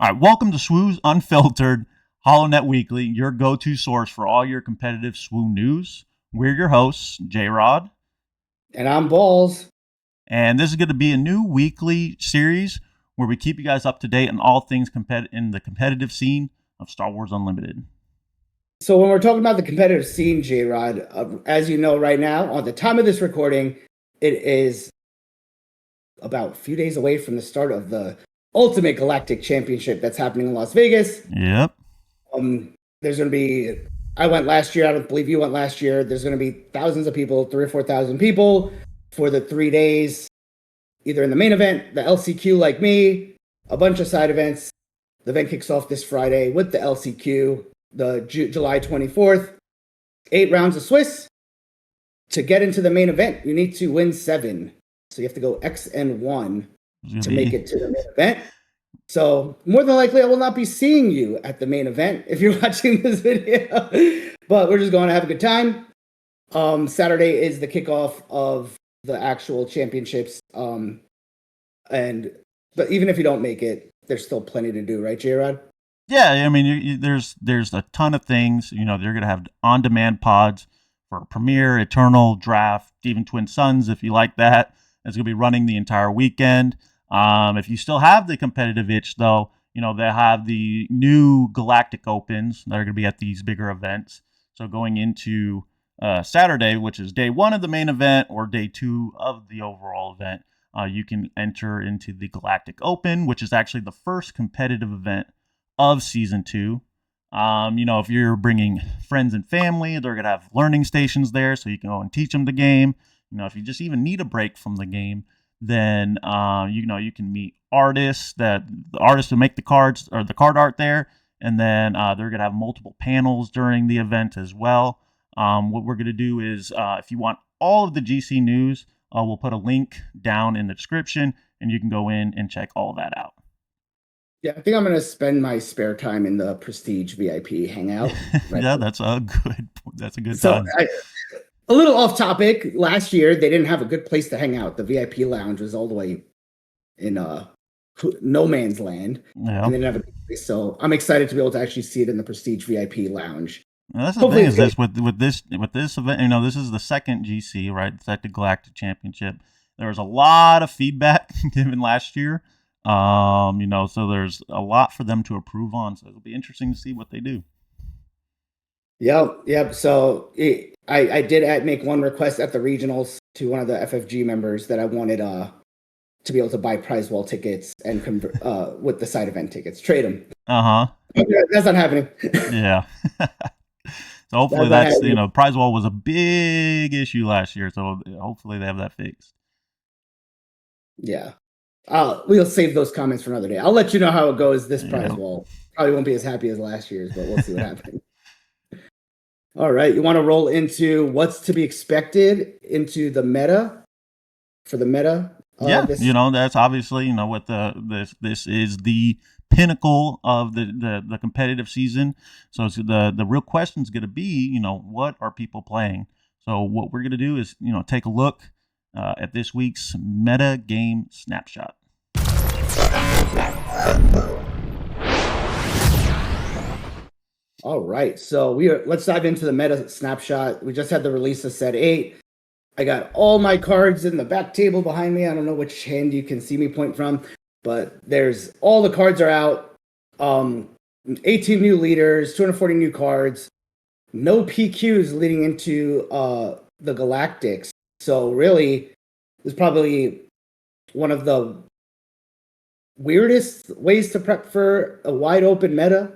All right, welcome to SWU's Unfiltered Holonet Weekly, your go-to source for all your competitive SWU news. We're your hosts, J-Rod. And I'm Balls. And this is going to be a new weekly series where we keep you guys up to date on all things in the competitive scene of Star Wars Unlimited. So when we're talking about the competitive scene, J-Rod, as you know right now, at the time of this recording, it is about a few days away from the start of the Ultimate Galactic Championship that's happening in Las Vegas. Yep. There's going to be, I went last year, I don't believe you went last year. There's going to be thousands of people, 3,000 or 4,000 people for the 3 days, either in the main event, the LCQ like me, a bunch of side events. The event kicks off this Friday with the LCQ, the July 24th. 8 rounds of Swiss. To get into the main event, you need to win 7. So you have to go X and 1 to make it to the main event. So more than likely, I will not be seeing you at the main event if you're watching this video. But we're just going to have a good time. Saturday is the kickoff of the actual championships. But even if you don't make it, there's still plenty to do, right, J-Rod? Yeah, I mean, there's a ton of things. You know, they're going to have on-demand pods for Premier, Eternal, Draft, even Twin Suns, if you like that. It's going to be running the entire weekend. If you still have the competitive itch, though, you know, they have the new Galactic Opens that are going to be at these bigger events. So going into Saturday, which is day 1 of the main event or day 2 of the overall event, you can enter into the Galactic Open, which is actually the first competitive event of Season 2. You know, if you're bringing friends and family, they're going to have learning stations there so you can go and teach them the game. You know, if you just even need a break from the game, then you can meet artists, the artists who make the cards or the card art there, and then they're going to have multiple panels during the event as well. What we're going to do is, if you want all of the GC news, we'll put a link down in the description, and you can go in and check all that out. Yeah, I think I'm going to spend my spare time in the Prestige VIP hangout. Right? Yeah, that's a good time. A little off topic. Last year, they didn't have a good place to hang out. The VIP lounge was all the way in no man's land. Yeah. And they didn't have a good place. So I'm excited to be able to actually see it in the Prestige VIP lounge. Now, that's the thing is this with this event, you know, this is the second GC, right? It's at the Galactic Championship. There was a lot of feedback given last year. You know, so there's a lot for them to approve on. So it'll be interesting to see what they do. Yep. So I did make one request at the regionals to one of the FFG members that I wanted to be able to buy prize wall tickets and convert with the side event tickets, trade them. That's not happening. Yeah. So hopefully that's you know, prize wall was a big issue last year, so hopefully they have that fixed. Yeah. We'll save those comments for another day. I'll let you know how it goes this prize wall. Probably won't be as happy as last year's, but we'll see what happens. All right, you want to roll into what's to be expected into the meta for the meta? Yeah, you know, that's obviously, you know, what this is the pinnacle of the competitive season. So the real question is going to be, you know, what are people playing? So what we're going to do is, you know, take a look at this week's meta game snapshot. All right, so let's dive into the meta snapshot. We just had the release of set 8. I got all my cards in the back table behind me. I don't know which hand you can see me point from, but there's all the cards are out. 18 new leaders, 240 new cards, no PQs leading into the Galactics. So really, it's probably one of the weirdest ways to prep for a wide open meta.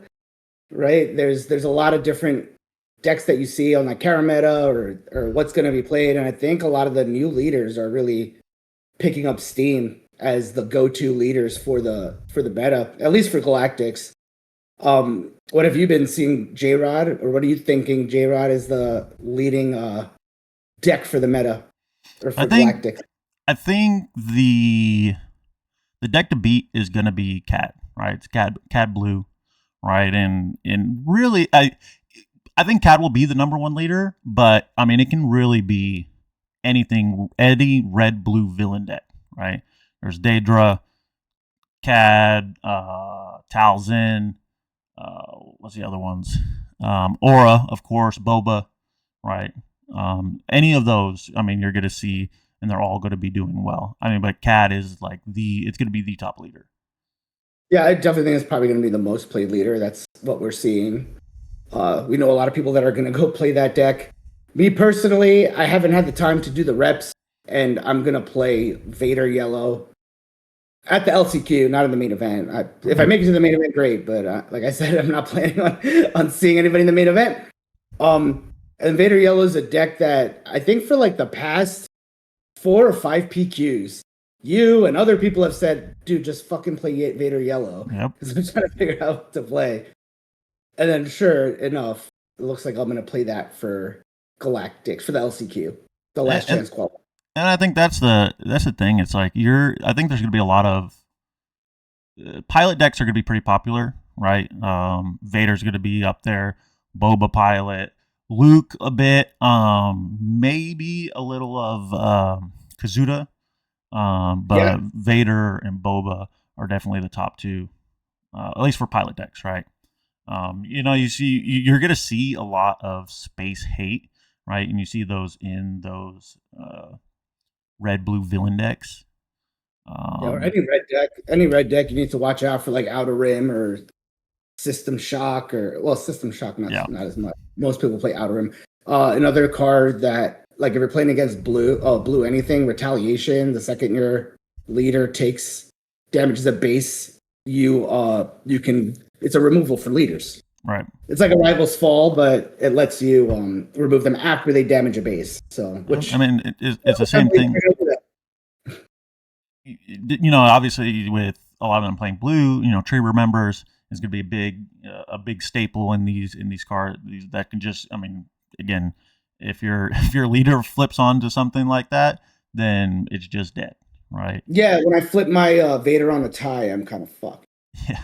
Right, there's a lot of different decks that you see on like Carameta or what's going to be played, and I think a lot of the new leaders are really picking up steam as the go-to leaders for the meta, at least for Galactics. What have you been seeing, J-Rod, or what are you thinking, J-Rod, is the leading deck for the meta or for Galactics? I think the deck to beat is going to be Cat, right? It's Cat Blue. Right, and really, I think Cat will be the number 1 leader, but I mean, it can really be anything, any red blue villain deck, right? There's Daedra, Cad, Talzin. What's the other ones? Aura, of course, Boba, right? Any of those, I mean, you're going to see, and they're all going to be doing well. I mean, but Cad is like it's going to be the top leader. Yeah, I definitely think it's probably going to be the most played leader. That's what we're seeing. We know a lot of people that are going to go play that deck. Me personally, I haven't had the time to do the reps, and I'm going to play Vader Yellow at the LCQ, not in the main event. If I make it to the main event, great. But like I said, I'm not planning on seeing anybody in the main event. And Vader Yellow is a deck that I think for like the past 4 or 5 PQs, you and other people have said, dude, just fucking play Vader Yellow. Yep. Because I'm trying to figure out what to play. And then sure enough, it looks like I'm going to play that for Galactics, for the LCQ, the last chance qualifier. And I think that's the thing. It's like I think there's going to be a lot of pilot decks are going to be pretty popular, right? Vader's going to be up there, Boba pilot, Luke a bit, maybe a little of Kazuda, but yeah. Vader and Boba are definitely the top 2, at least for pilot decks, right? You're going to see a lot of space hate, right? And you see those in those red blue villain decks. Or any red deck, you need to watch out for like Outer Rim or System Shock, System Shock not as much. Most people play Outer Rim. Another card that, like, if you're playing against blue anything, Retaliation. The second your leader takes damages a base, you can. It's a removal for leaders. Right. It's like a Rival's Fall, but it lets you remove them after they damage a base. So, which I mean, it's the same thing. Obviously, with a lot of them playing blue, Tree Remembers is going to be a big staple in these cards. That can just, I mean, again, if your leader flips onto something like that, then it's just dead, right? Yeah, when I flip my Vader on a tie, I'm kind of fucked. Yeah.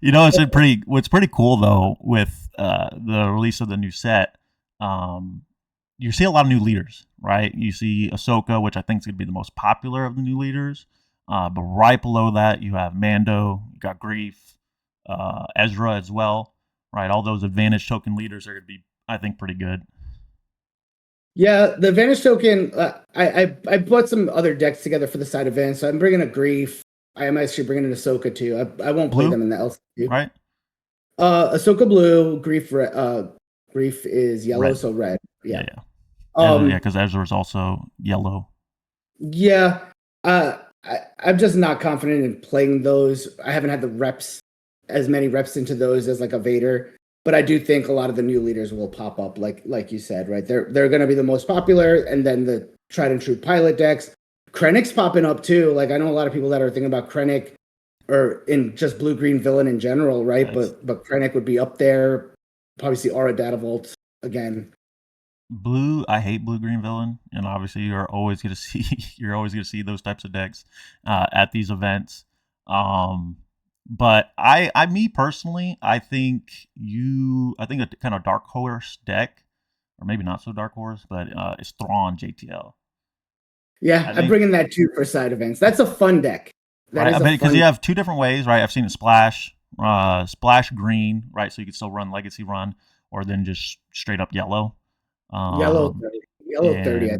What's pretty cool though with the release of the new set, you see a lot of new leaders, right? You see Ahsoka, which I think is going to be the most popular of the new leaders, but right below that you have Mando, you got Grief, Ezra as well, right? All those advantage token leaders are going to be, I think, pretty good. Yeah, the advantage token, I put some other decks together for the side event, so I'm bringing a Grief. I am actually bringing in Ahsoka too. I won't play them in the LCQ. Right. Ahsoka blue, Grief is yellow, red. So red. Yeah. Because Ezra is also yellow. Yeah. I'm just not confident in playing those. I haven't had as many reps into those as like a Vader. But I do think a lot of the new leaders will pop up, like you said, right? They're going to be the most popular, and then the tried and true pilot decks. Krennic's popping up too. Like, I know a lot of people that are thinking about Krennic or in just blue-green villain in general, right? Yes. But Krennic would be up there. Probably see Aura Data Vault again. I hate blue-green villain, and obviously you're always going to see those types of decks at these events. But me personally, I think a kind of dark horse deck, or maybe not so dark horse, but it's Thrawn JTL. Yeah, I'm bringing that too for side events. That's a fun deck. Because you have 2 different ways, right? I've seen it splash green, right? So you can still run Legacy Run, or then just straight up yellow. Yellow 30.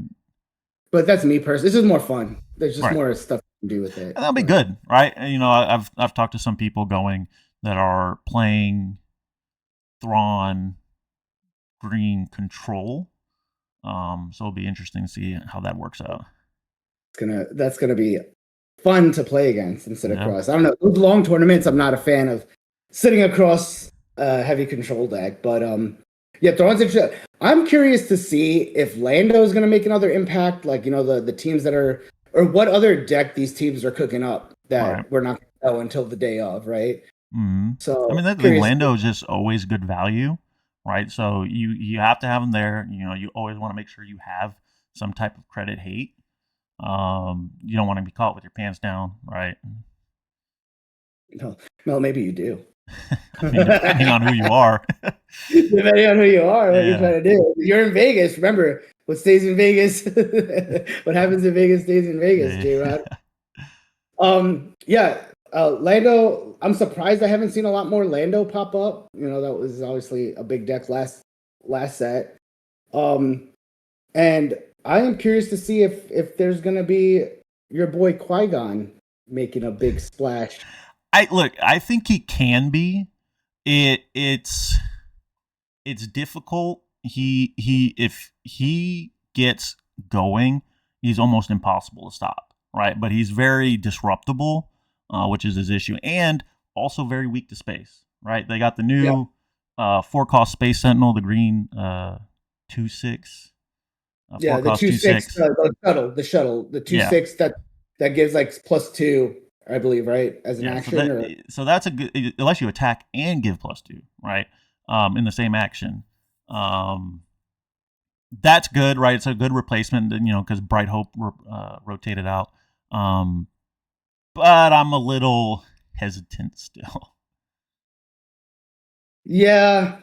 But that's me personally. This is more fun. There's just more stuff to do with it. And that'll be good, right? And, I've talked to some people that are playing Thrawn green control. So it'll be interesting to see how that works out. That's gonna be fun to play against instead of cross. I don't know. Those long tournaments, I'm not a fan of sitting across a heavy control deck, but Thrawn's interesting. I'm curious to see if Lando is gonna make another impact, like the teams that are, or what other deck these teams are cooking up that we're not gonna know until the day of, right? Mm-hmm. So I mean, Lando is just always good value, right? So you have to have him there. You always want to make sure you have some type of credit hate. You don't want to be caught with your pants down, right? No, maybe you do. I mean, depending on who you are. Depending on who you are, what you're trying to do. You're in Vegas. Remember, what stays in Vegas, what happens in Vegas stays in Vegas, J-Rod. Lando, I'm surprised I haven't seen a lot more Lando pop up. You know, that was obviously a big deck last set. Um, and I am curious to see if there's gonna be your boy Qui-Gon making a big splash. I think he can be. It's difficult. He if he gets going, he's almost impossible to stop, right? But he's very disruptible, which is his issue, and also very weak to space, right? They got the new 4-cost Space Sentinel, the green 2/6. Yeah, the 2/6, the shuttle, the 2/6 that gives like +2, I believe, right, as an action. So that's a good. It lets you attack and give +2, right? In the same action. That's good, right? It's a good replacement, because Bright Hope rotated out. But I'm a little hesitant still. Yeah.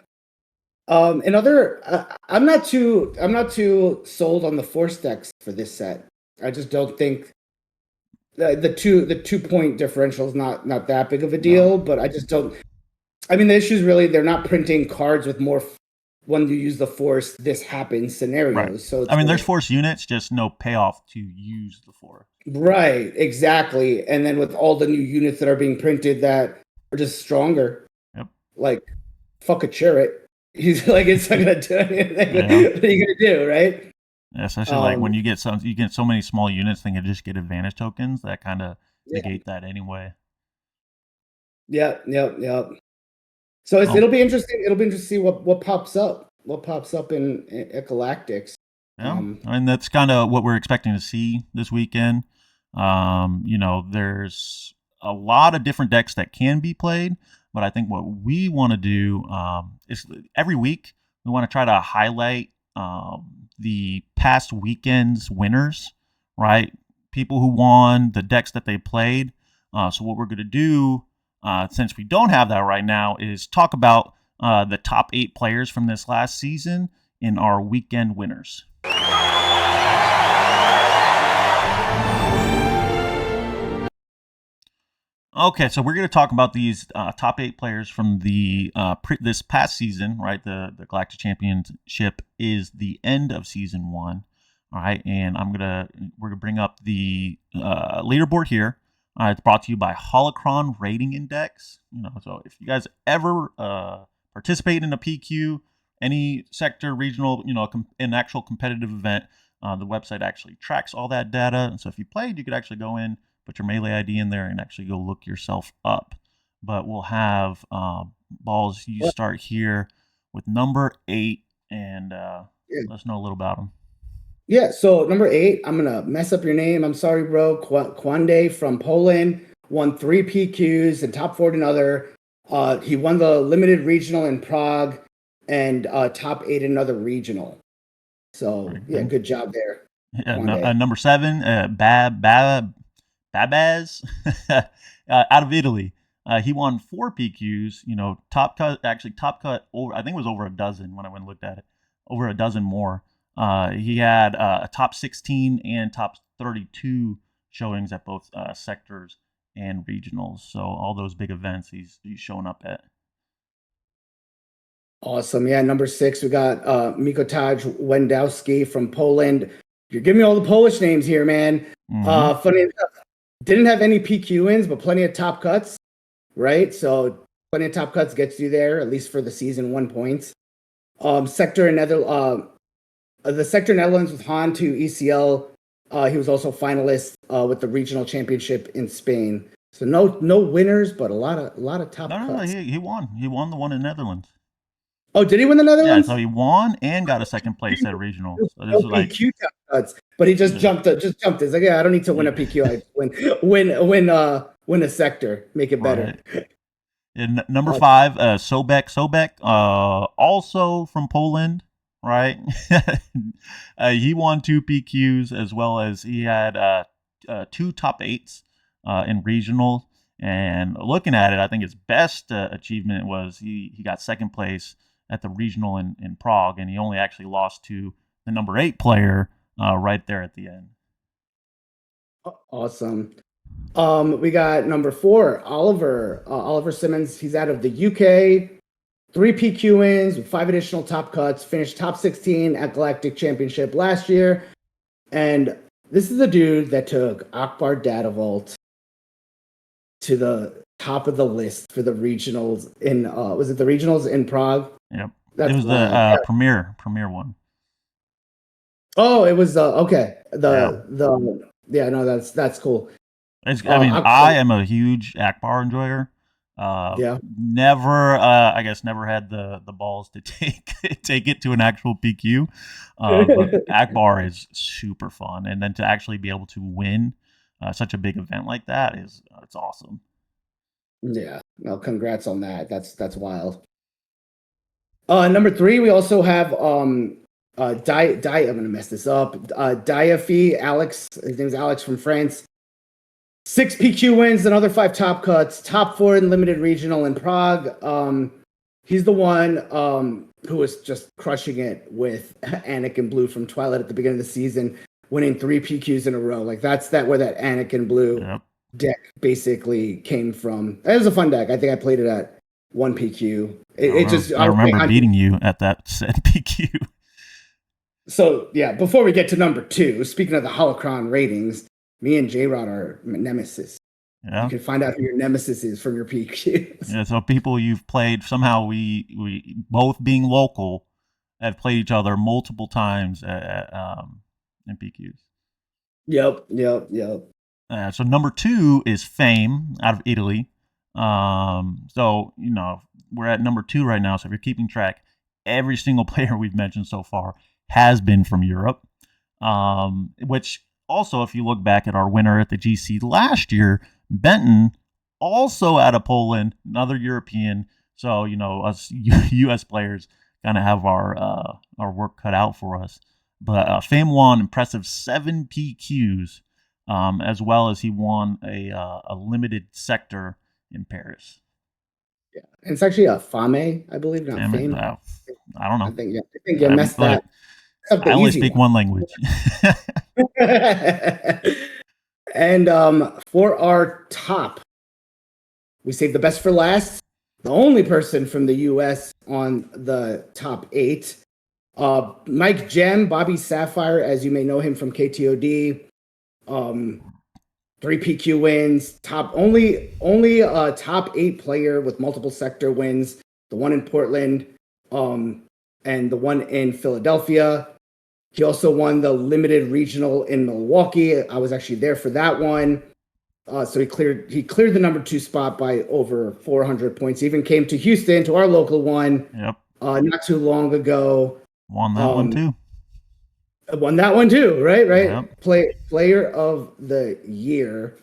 I'm not too sold on the force decks for this set. I just don't think the 2 point differential is not that big of a deal. No. But I just don't. I mean, the issue is really they're not printing cards with more when you use the force. This happens scenarios. Right. So there's force units, just no payoff to use the force. Right. Exactly. And then with all the new units that are being printed that are just stronger. Yep. Like, fuck a chariot. He's like, it's not gonna do anything. Yeah. What are you gonna do, right? Yeah, especially like when you get so many small units, then you just get advantage tokens that kind of negate that anyway. Yep. So it'll be interesting. It'll be interesting to see what pops up. What pops up in Galactics. Yeah, and that's kind of what we're expecting to see this weekend. There's a lot of different decks that can be played. But I think what we want to do is every week we want to try to highlight the past weekend's winners, right? People who won, the decks that they played. So what we're going to do, since we don't have that right now, is talk about the top 8 players from this last season in our weekend winners. Okay, so we're going to talk about these top 8 players from the this past season, right? The Galactic Championship is the end of season 1, all right? And we're gonna bring up the leaderboard here. It's brought to you by Holocron Rating Index. So if you guys ever participate in a PQ, any sector, regional, an actual competitive event, the website actually tracks all that data. And so if you played, you could actually go in, put your Melee ID in there, and actually go look yourself up. But we'll have Balls. You start here with number 8, and let us know a little about him. Yeah, so number 8, I'm going to mess up your name. I'm sorry, bro. Kwande from Poland won 3 PQs and top 4 in other. He won the limited regional in Prague and top 8 in another regional. So, yeah, good job there. Yeah, number 7, Babaz out of Italy. He won 4 PQs, top cut over, I think it was over a dozen when I went and looked at it, over a dozen more. He had a top 16 and top 32 showings at both sectors and regionals. So all those big events he's showing up at. Awesome. Yeah, number 6, we got Mikotaj Wendowski from Poland. You're giving me all the Polish names here, man. Mm-hmm. Funny enough, didn't have any PQ wins, but plenty of top cuts, right? So plenty of top cuts gets you there, at least for the season 1 points. The sector Netherlands with Han to ECL. He was also finalist with the regional championship in Spain. So no winners, but a lot of top cuts. No, he won. He won the one in Netherlands. Oh, did he win the Netherlands? Yeah, so he won and got a second place at regional. So this was like PQ top cuts, but he just jumped. He's like, yeah, I don't need to win a PQ. I win a sector, make it better. Right. And number 5, Sobek, also from Poland, right? He won 2 PQs, as well as he had 2 top 8s in regional. And looking at it, I think his best achievement was he got second place at the regional in Prague, and he only actually lost to the number 8 player right there at the end. Awesome. We got number 4, Oliver Simmons. He's out of the UK. 3 PQ wins with 5 additional top cuts. Finished top 16 at Galactic Championship last year. And this is the dude that took Akbar Dadavolt to the top of the list for the regionals in was it the regionals in Prague? Yep. It was the premier one. Oh, it was okay. No, that's cool. I am a huge Akbar enjoyer. Yeah. I guess never had the balls to take it to an actual PQ. But Akbar is super fun, and then to actually be able to win such a big event like that it's awesome. Yeah. No, congrats on that. That's wild. Number 3, we also have I'm gonna mess this up. Diafi Alex. His name's Alex from France. 6 PQ wins, another 5 top cuts, top 4 in limited regional in Prague. He's the one who was just crushing it with Anakin Blue from Twilight at the beginning of the season, winning 3 PQs in a row. Like that's where that Anakin Blue deck basically came from. It was a fun deck. I think I played it at 1 PQ. I remember beating you at that set PQ. So yeah, before we get to number 2, speaking of the Holocron ratings, me and J-Rod are nemesis. Yeah. You can find out who your nemesis is from your PQs. Yeah, so people you've played, somehow we both being local have played each other multiple times in PQs. Yep. So number 2 is Fame out of Italy. So, we're at number 2 right now. So if you're keeping track, every single player we've mentioned so far has been from Europe, which also, if you look back at our winner at the GC last year, Benton, also out of Poland, another European. So, us U.S. players kind of have our work cut out for us. But Fame won impressive 7 PQs, as well as he won a limited sector in Paris. Yeah, and it's actually a Fame, I believe, not Fame. I don't know. I think you messed that. I only speak one language. And for our top, we saved the best for last. The only person from the U.S. on the top 8, Mike Gem, Bobby Sapphire, as you may know him from KTOD. 3 PQ wins. Only a top 8 player with multiple sector wins. The one in Portland, and the one in Philadelphia. He also won the limited regional in Milwaukee. I was actually there for that one. So he cleared the number 2 spot by over 400 points. He even came to Houston, to our local one. Yep. Not too long ago. Won that one too. Won that one too, right? Yep. Player of the year,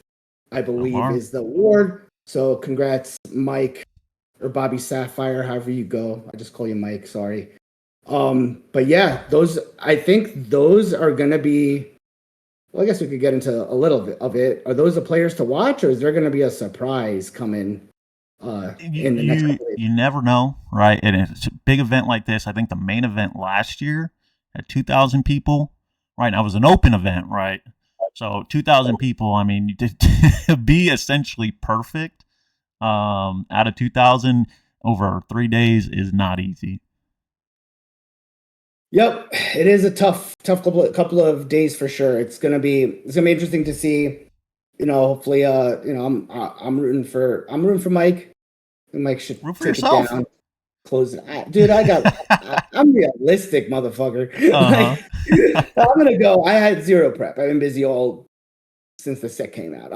I believe, is the award. So congrats, Mike, or Bobby Sapphire, however you go. I just call you Mike, sorry. But yeah, I think those are going to be, well, I guess we could get into a little bit of it. Are those the players to watch, or is there going to be a surprise coming in the next couple days? You never know, right? And it's a big event like this. I think the main event last year had 2,000 people, right? Now it was an open event, right? So 2,000 people, I mean, to be essentially perfect out of 2,000 over 3 days is not easy. Yep, it is a tough couple of days for sure. It's gonna be interesting to see. Hopefully, I'm rooting for Mike. Mike should root for yourself. Down, close it, dude. I'm realistic, motherfucker. I'm gonna go. I had 0 prep. I've been busy all since the set came out.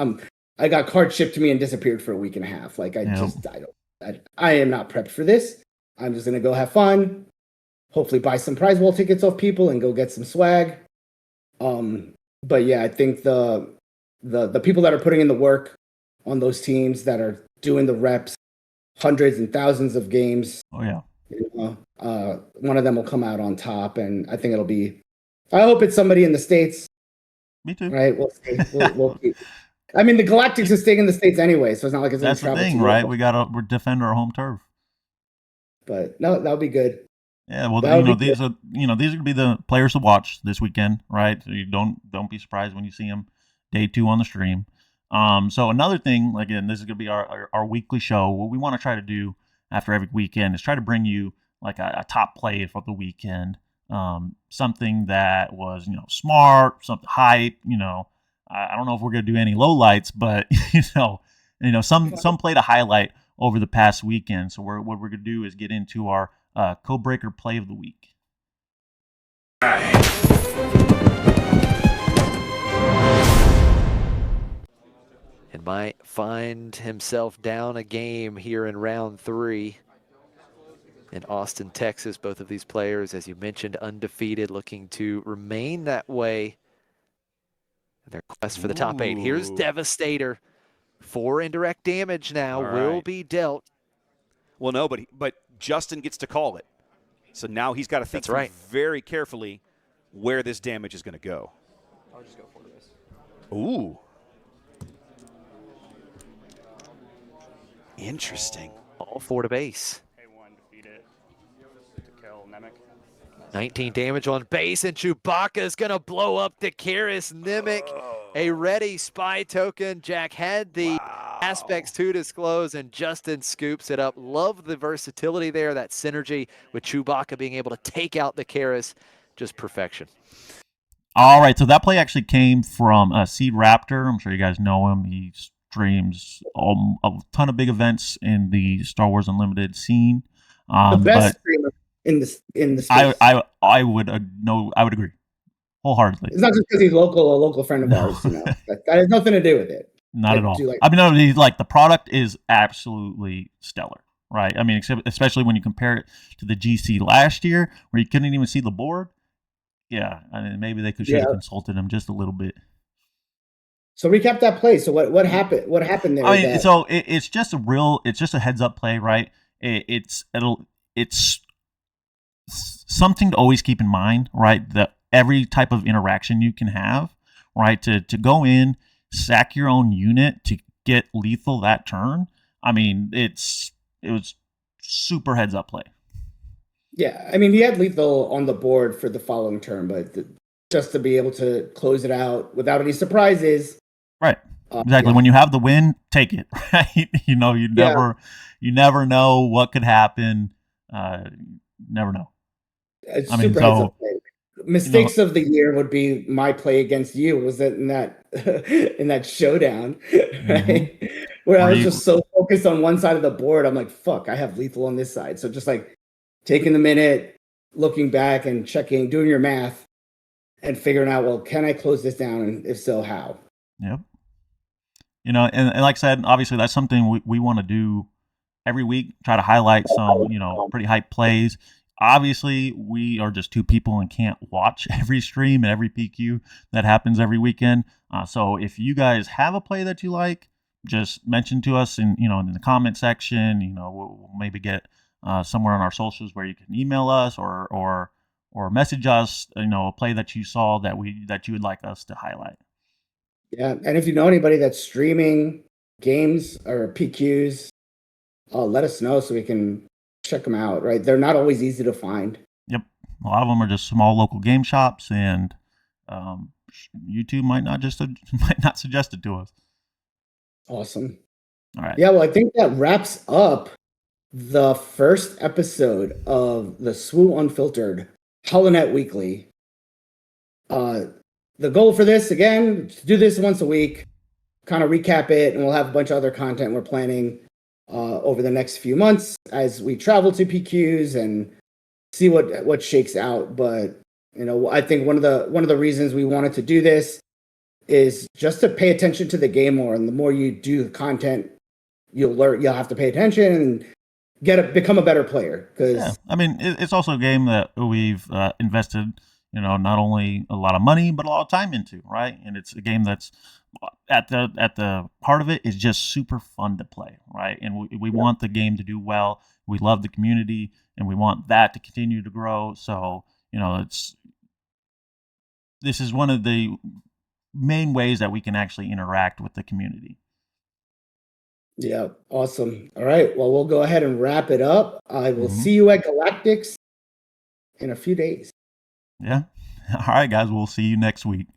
I got cards shipped to me and disappeared for a week and a half. Like I am not prepped for this. I'm just gonna go have fun. Hopefully buy some prize wall tickets off people and go get some swag. But yeah, I think the people that are putting in the work on those teams that are doing the reps, hundreds and thousands of games. Oh yeah. One of them will come out on top, and I think I hope it's somebody in the States. Me too. Right? We'll see. We'll keep. I mean, the Galactics are staying in the States anyway, so it's not like it's that's the thing, right? We gotta defend our home turf. But no, that'll be good. Yeah, well, these are gonna be the players to watch this weekend, right? So you don't be surprised when you see them day 2 on the stream. So another thing, again, this is going to be our weekly show. What we want to try to do after every weekend is try to bring you like a top play for the weekend. Something that was, smart, something hype, I don't know if we're going to do any lowlights, but some play to highlight over the past weekend. So what we're going to do is get into our code breaker play of the week. All right. And might find himself down a game here in round 3 in Austin, Texas. Both of these players, as you mentioned, undefeated, looking to remain that way. Their quest for the top 8. Here's Devastator. 4 indirect damage now will be dealt. Well, no, but Justin gets to call it. So now he's got to think very carefully where this damage is going to go. I'll just go for this. Ooh. Interesting. All 4 to base. A1 defeat it to kill Nemec. 19 damage on base, and Chewbacca is going to blow up the Karis Nemec. A ready spy token. Jack had the aspects to disclose, and Justin scoops it up. Love the versatility there, that synergy with Chewbacca being able to take out the Karis. Just perfection. All right, so that play actually came from Seed Raptor. I'm sure you guys know him. He streams a ton of big events in the Star Wars Unlimited scene. The best streamer in the space. I would agree wholeheartedly. It's not just because he's a local friend of ours. That has nothing to do with it. Not at all. The product is absolutely stellar, right? I mean, especially when you compare it to the GC last year, where you couldn't even see the board. Yeah, I mean, maybe they should have consulted him just a little bit. So recap that play. So what happened? What happened there? I mean, so it's just a heads up play, right? It's something to always keep in mind, right? That every type of interaction you can have, right? To go in, sack your own unit to get lethal that turn. I mean, it was super heads up play. Yeah, I mean, he had lethal on the board for the following turn, but just to be able to close it out without any surprises. Right. Exactly. Yeah. When you have the win, take it. Right. You never know what could happen. Never know. It's super heads up play. Mistakes of the year would be my play against you. Was that in that showdown, right? Mm-hmm. Where I was just so focused on one side of the board. I'm like, fuck, I have lethal on this side. So just like taking the minute, looking back and checking, doing your math and figuring out, well, can I close this down? And if so, how? Yep. And like I said, obviously that's something we want to do every week, try to highlight some, pretty hype plays. Obviously, we are just 2 people and can't watch every stream and every PQ that happens every weekend. So if you guys have a play that you like, just mention to us in the comment section. We'll maybe get somewhere on our socials where you can email us or message us. A play that you saw that you would like us to highlight. Yeah, and if you know anybody that's streaming games or PQs, let us know so we can check them out. Right, they're not always easy to find. Yep, a lot of them are just small local game shops, and YouTube might not suggest it to us. Awesome. All right. Yeah, well, I think that wraps up the first episode of the SWU Unfiltered Holonet Weekly. The goal for this, again, to do this once a week, kind of recap it, and we'll have a bunch of other content we're planning over the next few months as we travel to PQs and see what shakes out. But I think one of the reasons we wanted to do this is just to pay attention to the game more. And the more you do content, you'll have to pay attention and become a better player. Because I mean, it's also a game that we've invested, not only a lot of money but a lot of time into, right? And it's a game that's at the heart of it is just super fun to play, right? And we want the game to do well. We love the community, and we want that to continue to grow. So this is one of the main ways that we can actually interact with the community. Yeah, awesome. All right, well, we'll go ahead and wrap it up. I will see you at Galactics in a few days. Yeah. All right, guys, we'll see you next week.